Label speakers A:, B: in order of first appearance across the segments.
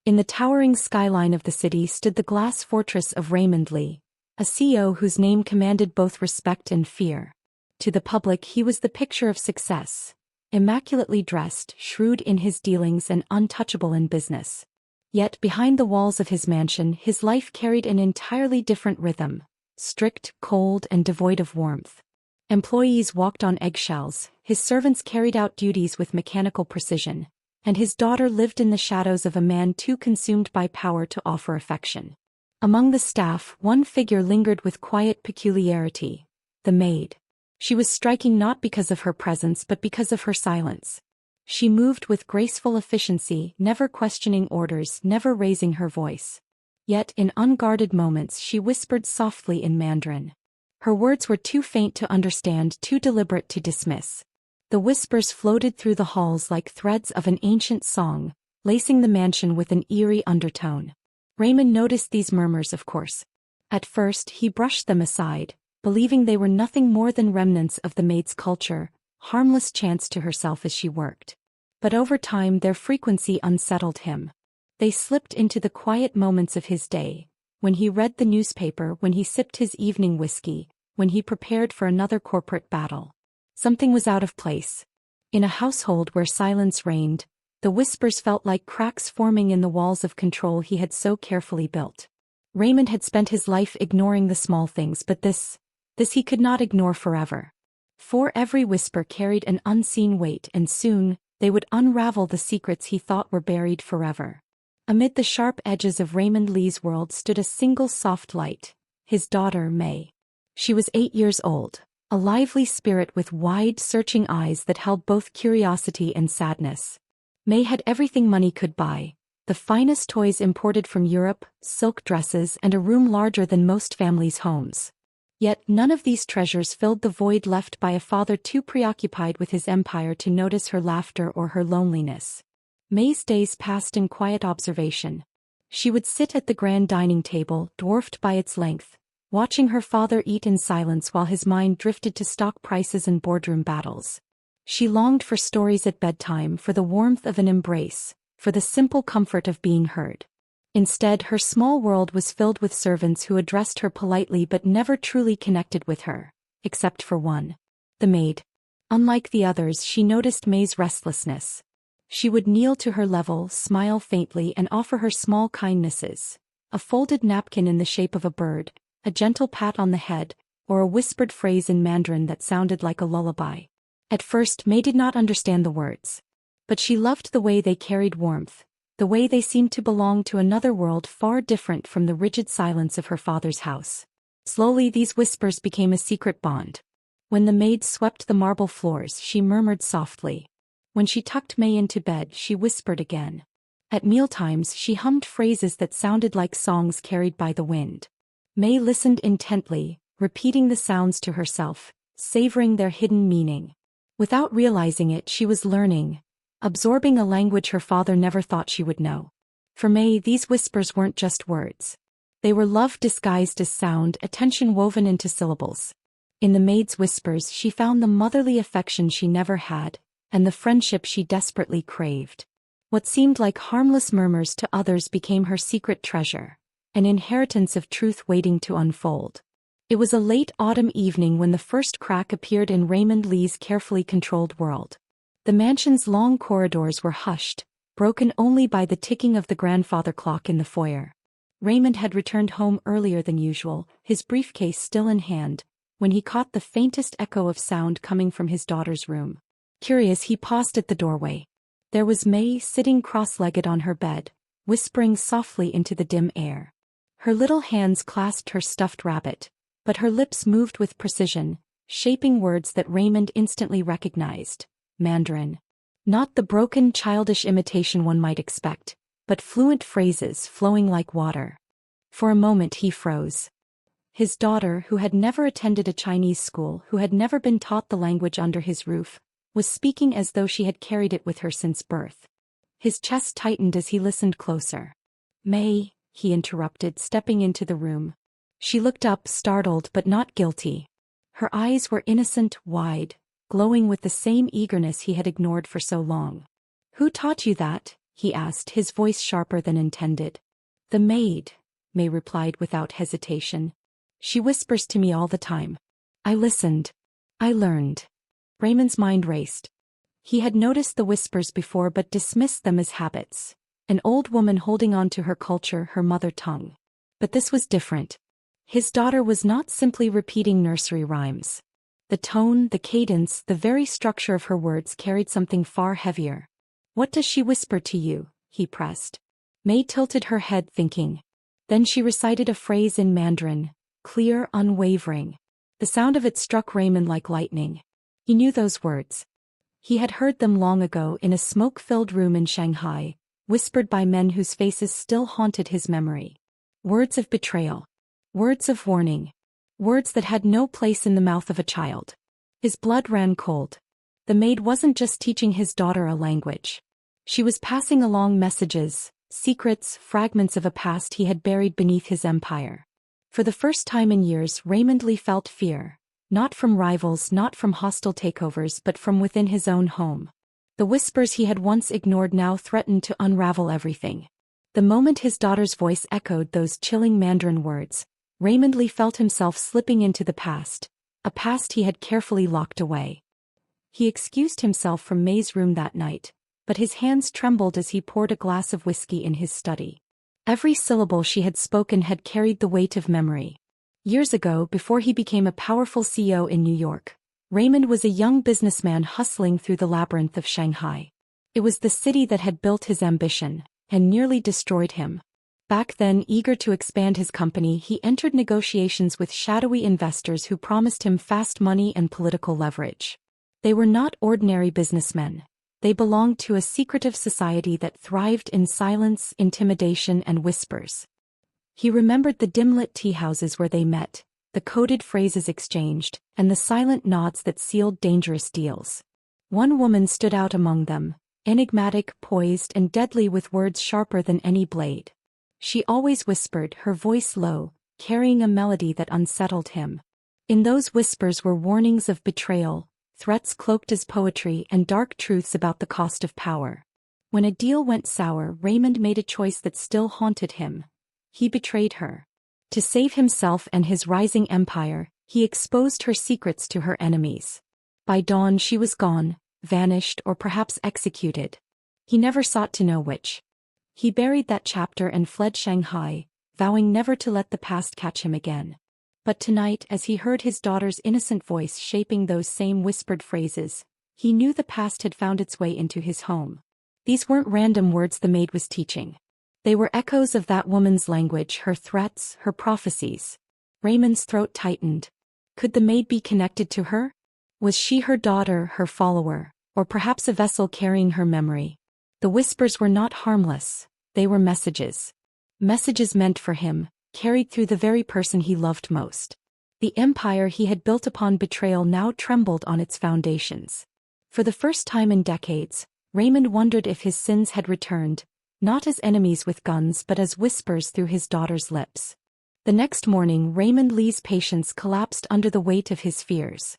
A: In the towering skyline of the city stood the glass fortress of Raymond Lee, a CEO whose name commanded both respect and fear. To the public he was the picture of success, immaculately dressed, shrewd in his dealings and untouchable in business. Yet behind the walls of his mansion his life carried an entirely different rhythm, strict, cold, and devoid of warmth. Employees walked on eggshells, his servants carried out duties with mechanical precision, and his daughter lived in the shadows of a man too consumed by power to offer affection. Among the staff, one figure lingered with quiet peculiarity: the maid. She was striking not because of her presence but because of her silence. She moved with graceful efficiency, never questioning orders, never raising her voice. Yet in unguarded moments she whispered softly in Mandarin. Her words were too faint to understand, too deliberate to dismiss. The whispers floated through the halls like threads of an ancient song, lacing the mansion with an eerie undertone. Raymond noticed these murmurs, of course. At first he brushed them aside, believing they were nothing more than remnants of the maid's culture, harmless chants to herself as she worked. But over time their frequency unsettled him. They slipped into the quiet moments of his day, when he read the newspaper, when he sipped his evening whiskey, when he prepared for another corporate battle. Something was out of place. In a household where silence reigned, the whispers felt like cracks forming in the walls of control he had so carefully built. Raymond had spent his life ignoring the small things, but this he could not ignore forever. For every whisper carried an unseen weight, and soon they would unravel the secrets he thought were buried forever. Amid the sharp edges of Raymond Lee's world stood a single soft light: his daughter May. She was 8 years old, a lively spirit with wide, searching eyes that held both curiosity and sadness. May had everything money could buy: the finest toys imported from Europe, silk dresses, and a room larger than most families' homes. Yet none of these treasures filled the void left by a father too preoccupied with his empire to notice her laughter or her loneliness. May's days passed in quiet observation. She would sit at the grand dining table, dwarfed by its length, watching her father eat in silence while his mind drifted to stock prices and boardroom battles. She longed for stories at bedtime, for the warmth of an embrace, for the simple comfort of being heard. Instead, her small world was filled with servants who addressed her politely but never truly connected with her, except for one: the maid. Unlike the others, she noticed May's restlessness. She would kneel to her level, smile faintly, and offer her small kindnesses: a folded napkin in the shape of a bird, a gentle pat on the head, or a whispered phrase in Mandarin that sounded like a lullaby. At first May did not understand the words. But she loved the way they carried warmth, the way they seemed to belong to another world far different from the rigid silence of her father's house. Slowly these whispers became a secret bond. When the maid swept the marble floors, she murmured softly. When she tucked May into bed, she whispered again. At mealtimes she hummed phrases that sounded like songs carried by the wind. May listened intently, repeating the sounds to herself, savoring their hidden meaning. Without realizing it, she was learning, absorbing a language her father never thought she would know. For May, these whispers weren't just words. They were love disguised as sound, attention woven into syllables. In the maid's whispers she found the motherly affection she never had, and the friendship she desperately craved. What seemed like harmless murmurs to others became her secret treasure, an inheritance of truth waiting to unfold. It was a late autumn evening when the first crack appeared in Raymond Lee's carefully controlled world. The mansion's long corridors were hushed, broken only by the ticking of the grandfather clock in the foyer. Raymond had returned home earlier than usual, his briefcase still in hand, when he caught the faintest echo of sound coming from his daughter's room. Curious, he paused at the doorway. There was May sitting cross-legged on her bed, whispering softly into the dim air. Her little hands clasped her stuffed rabbit, but her lips moved with precision, shaping words that Raymond instantly recognized: Mandarin. Not the broken, childish imitation one might expect, but fluent phrases flowing like water. For a moment he froze. His daughter, who had never attended a Chinese school, who had never been taught the language under his roof, was speaking as though she had carried it with her since birth. His chest tightened as he listened closer. May, he interrupted, stepping into the room. She looked up, startled but not guilty. Her eyes were innocent, wide, glowing with the same eagerness he had ignored for so long. Who taught you that? he asked, his voice sharper than intended. The maid, May replied without hesitation. She whispers to me all the time. I listened. I learned. Raymond's mind raced. He had noticed the whispers before but dismissed them as habits. An old woman holding on to her culture, her mother tongue. But this was different. His daughter was not simply repeating nursery rhymes. The tone, the cadence, the very structure of her words carried something far heavier. What does she whisper to you? He pressed. May tilted her head, thinking. Then she recited a phrase in Mandarin, clear, unwavering. The sound of it struck Raymond like lightning. He knew those words. He had heard them long ago in a smoke-filled room in Shanghai, whispered by men whose faces still haunted his memory. Words of betrayal. Words of warning. Words that had no place in the mouth of a child. His blood ran cold. The maid wasn't just teaching his daughter a language. She was passing along messages, secrets, fragments of a past he had buried beneath his empire. For the first time in years, Raymond Lee felt fear. Not from rivals, not from hostile takeovers, but from within his own home. The whispers he had once ignored now threatened to unravel everything. The moment his daughter's voice echoed those chilling Mandarin words, Raymond Lee felt himself slipping into the past, a past he had carefully locked away. He excused himself from May's room that night, but his hands trembled as he poured a glass of whiskey in his study. Every syllable she had spoken had carried the weight of memory. Years ago, before he became a powerful CEO in New York, Raymond was a young businessman hustling through the labyrinth of Shanghai. It was the city that had built his ambition, and nearly destroyed him. Back then, eager to expand his company, he entered negotiations with shadowy investors who promised him fast money and political leverage. They were not ordinary businessmen. They belonged to a secretive society that thrived in silence, intimidation, and whispers. He remembered the dim-lit tea houses where they met, the coded phrases exchanged, and the silent nods that sealed dangerous deals. One woman stood out among them, enigmatic, poised, and deadly, with words sharper than any blade. She always whispered, her voice low, carrying a melody that unsettled him. In those whispers were warnings of betrayal, threats cloaked as poetry, and dark truths about the cost of power. When a deal went sour, Raymond made a choice that still haunted him. He betrayed her. To save himself and his rising empire, he exposed her secrets to her enemies. By dawn she was gone, vanished, or perhaps executed. He never sought to know which. He buried that chapter and fled Shanghai, vowing never to let the past catch him again. But tonight, as he heard his daughter's innocent voice shaping those same whispered phrases, he knew the past had found its way into his home. These weren't random words the maid was teaching. They were echoes of that woman's language, her threats, her prophecies. Raymond's throat tightened. Could the maid be connected to her? Was she her daughter, her follower, or perhaps a vessel carrying her memory? The whispers were not harmless. They were messages. Messages meant for him, carried through the very person he loved most. The empire he had built upon betrayal now trembled on its foundations. For the first time in decades, Raymond wondered if his sins had returned, not as enemies with guns but as whispers through his daughter's lips. The next morning, Raymond Lee's patience collapsed under the weight of his fears.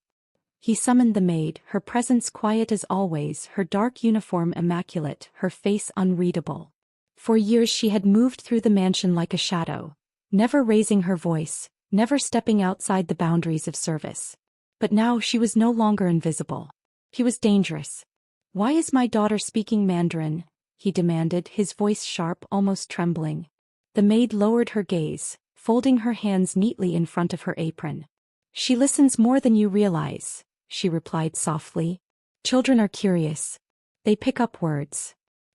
A: He summoned the maid, her presence quiet as always, her dark uniform immaculate, her face unreadable. For years she had moved through the mansion like a shadow, never raising her voice, never stepping outside the boundaries of service. But now she was no longer invisible. She was dangerous. "Why is my daughter speaking Mandarin?" he demanded, his voice sharp, almost trembling. The maid lowered her gaze, folding her hands neatly in front of her apron. "She listens more than you realize," she replied softly. "Children are curious. They pick up words."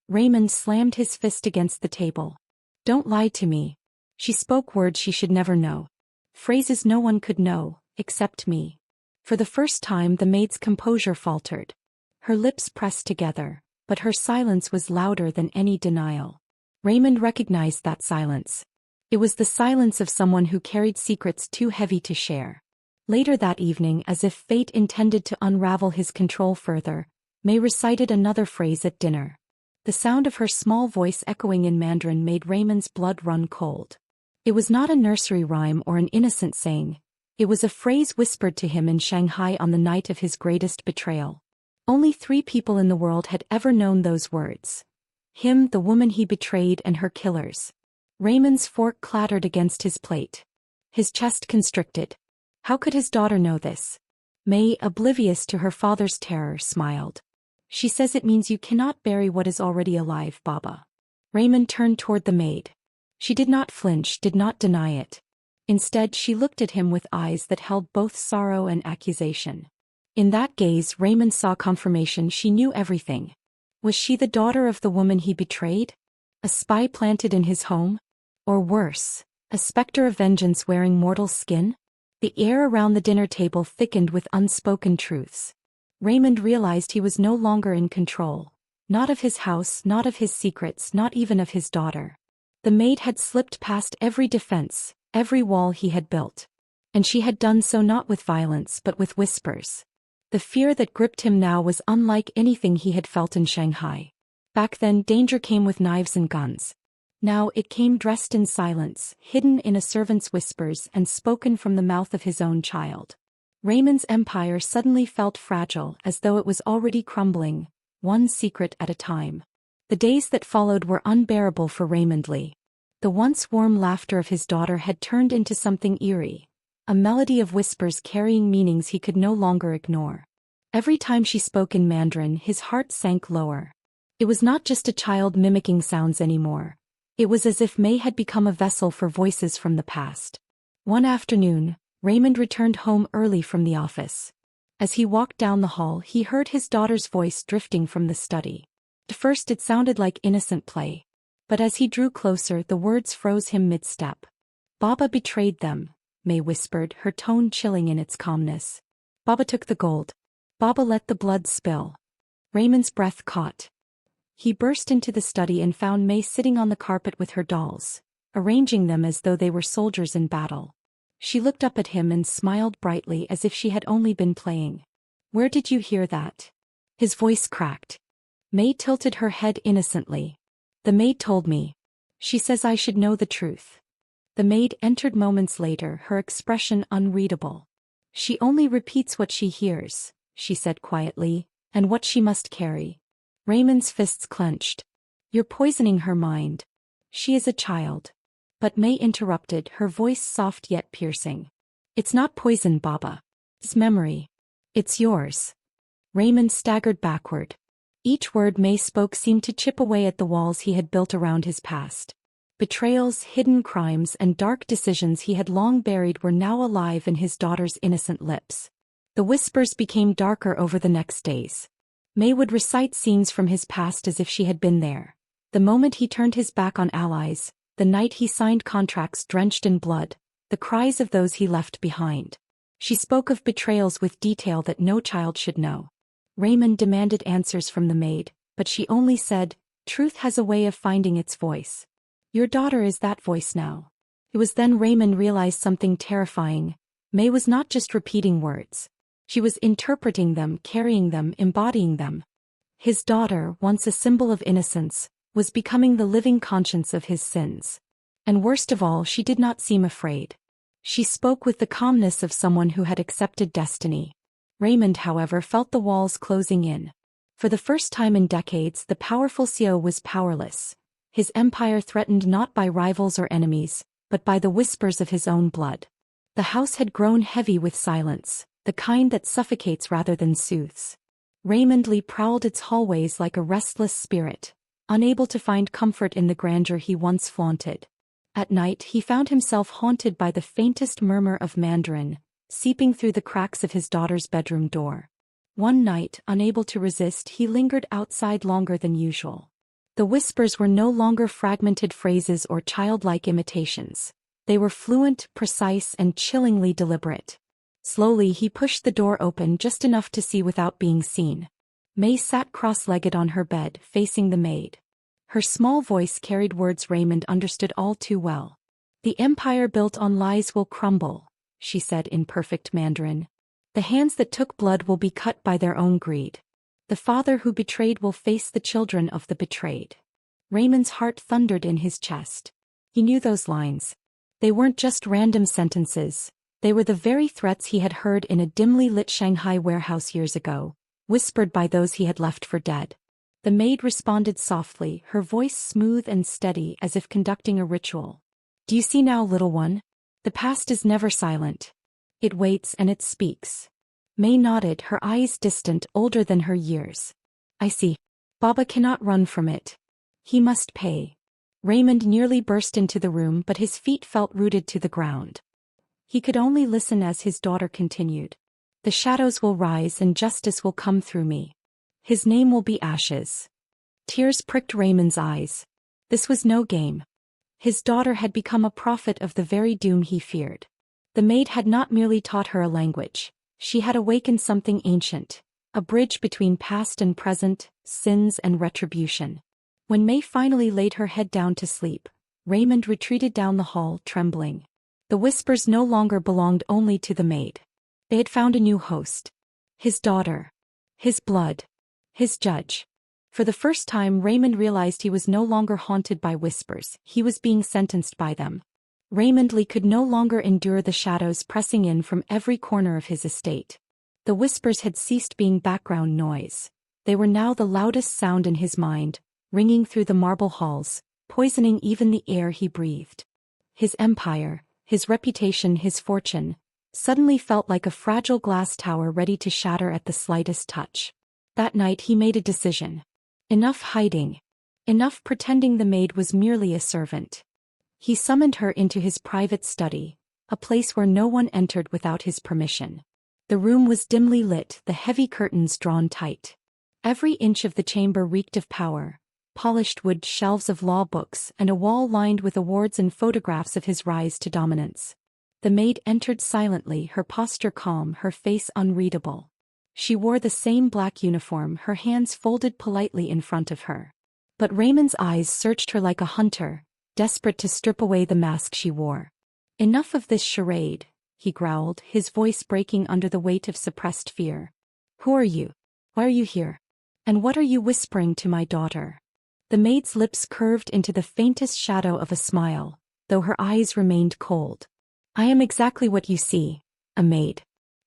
A: Raymond slammed his fist against the table. "Don't lie to me. She spoke words she should never know. Phrases no one could know, except me." For the first time the maid's composure faltered. Her lips pressed together, but her silence was louder than any denial. Raymond recognized that silence. It was the silence of someone who carried secrets too heavy to share. Later that evening, as if fate intended to unravel his control further, May recited another phrase at dinner. The sound of her small voice echoing in Mandarin made Raymond's blood run cold. It was not a nursery rhyme or an innocent saying. It was a phrase whispered to him in Shanghai on the night of his greatest betrayal. Only 3 people in the world had ever known those words. Him, the woman he betrayed, and her killers. Raymond's fork clattered against his plate. His chest constricted. How could his daughter know this? May, oblivious to her father's terror, smiled. She says it means you cannot bury what is already alive, Baba. Raymond turned toward the maid. She did not flinch, did not deny it. Instead, she looked at him with eyes that held both sorrow and accusation. In that gaze, Raymond saw confirmation she knew everything. Was she the daughter of the woman he betrayed? A spy planted in his home? Or worse, a specter of vengeance wearing mortal skin? The air around the dinner table thickened with unspoken truths. Raymond realized he was no longer in control. Not of his house, not of his secrets, not even of his daughter. The maid had slipped past every defense, every wall he had built. And she had done so not with violence but with whispers. The fear that gripped him now was unlike anything he had felt in Shanghai. Back then, danger came with knives and guns. Now it came dressed in silence, hidden in a servant's whispers and spoken from the mouth of his own child. Raymond's empire suddenly felt fragile, as though it was already crumbling, one secret at a time. The days that followed were unbearable for Raymond Lee. The once warm laughter of his daughter had turned into something eerie, a melody of whispers carrying meanings he could no longer ignore. Every time she spoke in Mandarin, his heart sank lower. It was not just a child mimicking sounds anymore. It was as if May had become a vessel for voices from the past. One afternoon, Raymond returned home early from the office. As he walked down the hall, he heard his daughter's voice drifting from the study. At first it sounded like innocent play. But as he drew closer, the words froze him mid-step. "Baba betrayed them," May whispered, her tone chilling in its calmness. "Baba took the gold. Baba let the blood spill." Raymond's breath caught. He burst into the study and found May sitting on the carpet with her dolls, arranging them as though they were soldiers in battle. She looked up at him and smiled brightly as if she had only been playing. "Where did you hear that?" His voice cracked. May tilted her head innocently. "The maid told me. She says I should know the truth." The maid entered moments later, her expression unreadable. "She only repeats what she hears," she said quietly, "and what she must carry." Raymond's fists clenched. "You're poisoning her mind. She is a child." But May interrupted, her voice soft yet piercing. "It's not poison, Baba. It's memory. It's yours." Raymond staggered backward. Each word May spoke seemed to chip away at the walls he had built around his past. Betrayals, hidden crimes, and dark decisions he had long buried were now alive in his daughter's innocent lips. The whispers became darker over the next days. May would recite scenes from his past as if she had been there. The moment he turned his back on allies, the night he signed contracts drenched in blood, the cries of those he left behind. She spoke of betrayals with detail that no child should know. Raymond demanded answers from the maid, but she only said, "Truth has a way of finding its voice. Your daughter is that voice now." It was then Raymond realized something terrifying. May was not just repeating words. She was interpreting them, carrying them, embodying them. His daughter, once a symbol of innocence, was becoming the living conscience of his sins. And worst of all, she did not seem afraid. She spoke with the calmness of someone who had accepted destiny. Raymond, however, felt the walls closing in. For the first time in decades, the powerful CEO was powerless. His empire threatened not by rivals or enemies, but by the whispers of his own blood. The house had grown heavy with silence, the kind that suffocates rather than soothes. Raymond Lee prowled its hallways like a restless spirit, unable to find comfort in the grandeur he once flaunted. At night, he found himself haunted by the faintest murmur of Mandarin, seeping through the cracks of his daughter's bedroom door. One night, unable to resist, he lingered outside longer than usual. The whispers were no longer fragmented phrases or childlike imitations. They were fluent, precise, and chillingly deliberate. Slowly he pushed the door open just enough to see without being seen. May sat cross-legged on her bed, facing the maid. Her small voice carried words Raymond understood all too well. "The empire built on lies will crumble," she said in perfect Mandarin. "The hands that took blood will be cut by their own greed. The father who betrayed will face the children of the betrayed." Raymond's heart thundered in his chest. He knew those lines. They weren't just random sentences. They were the very threats he had heard in a dimly lit Shanghai warehouse years ago, whispered by those he had left for dead. The maid responded softly, her voice smooth and steady as if conducting a ritual. Do you see now, little one? The past is never silent. It waits and it speaks. May nodded, her eyes distant, older than her years. I see. Baba cannot run from it. He must pay. Raymond nearly burst into the room, but his feet felt rooted to the ground. He could only listen as his daughter continued. The shadows will rise and justice will come through me. His name will be ashes. Tears pricked Raymond's eyes. This was no game. His daughter had become a prophet of the very doom he feared. The maid had not merely taught her a language. She had awakened something ancient, a bridge between past and present, sins and retribution. When May finally laid her head down to sleep, Raymond retreated down the hall, trembling. The whispers no longer belonged only to the maid. They had found a new host. His daughter. His blood. His judge. For the first time, Raymond realized he was no longer haunted by whispers, he was being sentenced by them. Raymond Lee could no longer endure the shadows pressing in from every corner of his estate. The whispers had ceased being background noise. They were now the loudest sound in his mind, ringing through the marble halls, poisoning even the air he breathed. His empire, his reputation, his fortune, suddenly felt like a fragile glass tower ready to shatter at the slightest touch. That night he made a decision. Enough hiding. Enough pretending the maid was merely a servant. He summoned her into his private study, a place where no one entered without his permission. The room was dimly lit, the heavy curtains drawn tight. Every inch of the chamber reeked of power, polished wood, shelves of law books, and a wall lined with awards and photographs of his rise to dominance. The maid entered silently, her posture calm, her face unreadable. She wore the same black uniform, her hands folded politely in front of her. But Raymond's eyes searched her like a hunter, desperate to strip away the mask she wore. Enough of this charade, he growled, his voice breaking under the weight of suppressed fear. Who are you? Why are you here? And what are you whispering to my daughter? The maid's lips curved into the faintest shadow of a smile, though her eyes remained cold. I am exactly what you see, a maid.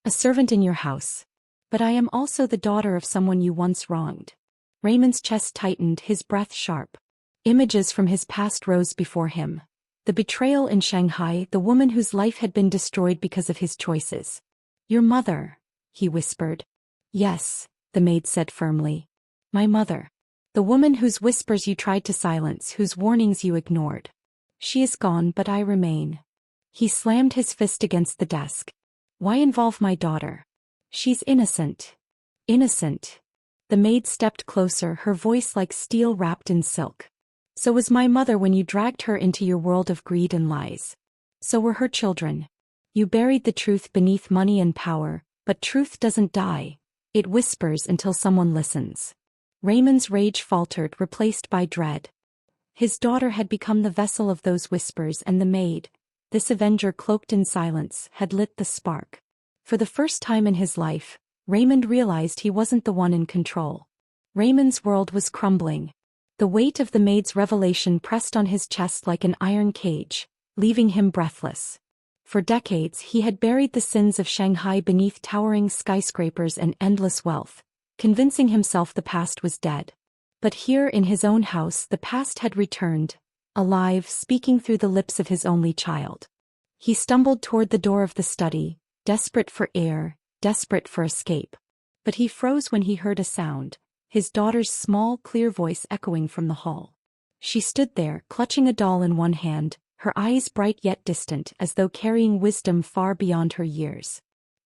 A: A servant in your house. But I am also the daughter of someone you once wronged. Raymond's chest tightened, his breath sharp. Images from his past rose before him. The betrayal in Shanghai, the woman whose life had been destroyed because of his choices. Your mother, he whispered. Yes, the maid said firmly. My mother. The woman whose whispers you tried to silence, whose warnings you ignored. She is gone, but I remain. He slammed his fist against the desk. Why involve my daughter? She's innocent. Innocent. The maid stepped closer, her voice like steel wrapped in silk. So was my mother when you dragged her into your world of greed and lies. So were her children. You buried the truth beneath money and power, but truth doesn't die. It whispers until someone listens. Raymond's rage faltered, replaced by dread. His daughter had become the vessel of those whispers, and the maid, this avenger cloaked in silence, had lit the spark. For the first time in his life, Raymond realized he wasn't the one in control. Raymond's world was crumbling. The weight of the maid's revelation pressed on his chest like an iron cage, leaving him breathless. For decades he had buried the sins of Shanghai beneath towering skyscrapers and endless wealth, convincing himself the past was dead. But here in his own house the past had returned, alive, speaking through the lips of his only child. He stumbled toward the door of the study, desperate for air, desperate for escape. But he froze when he heard a sound, his daughter's small, clear voice echoing from the hall. She stood there, clutching a doll in one hand, her eyes bright yet distant, as though carrying wisdom far beyond her years.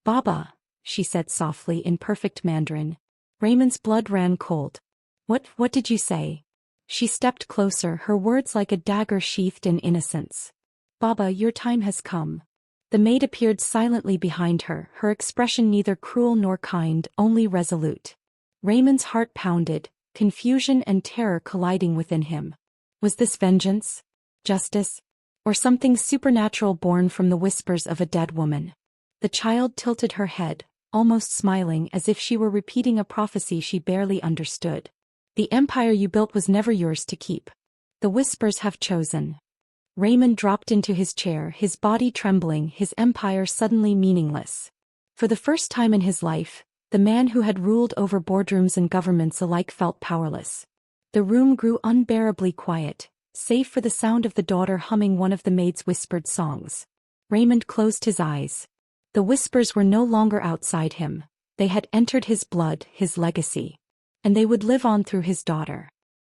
A: Baba, she said softly in perfect Mandarin. Raymond's blood ran cold. What did you say? She stepped closer, her words like a dagger sheathed in innocence. Baba, your time has come. The maid appeared silently behind her, her expression neither cruel nor kind, only resolute. Raymond's heart pounded, confusion and terror colliding within him. Was this vengeance? Justice? Or something supernatural born from the whispers of a dead woman? The child tilted her head, almost smiling as if she were repeating a prophecy she barely understood. The empire you built was never yours to keep. The whispers have chosen. Raymond dropped into his chair, his body trembling, his empire suddenly meaningless. For the first time in his life, The man who had ruled over boardrooms and governments alike felt powerless. The room grew unbearably quiet, save for the sound of the daughter humming one of the maid's whispered songs. Raymond closed his eyes. The whispers were no longer outside him. They had entered his blood, his legacy. And they would live on through his daughter.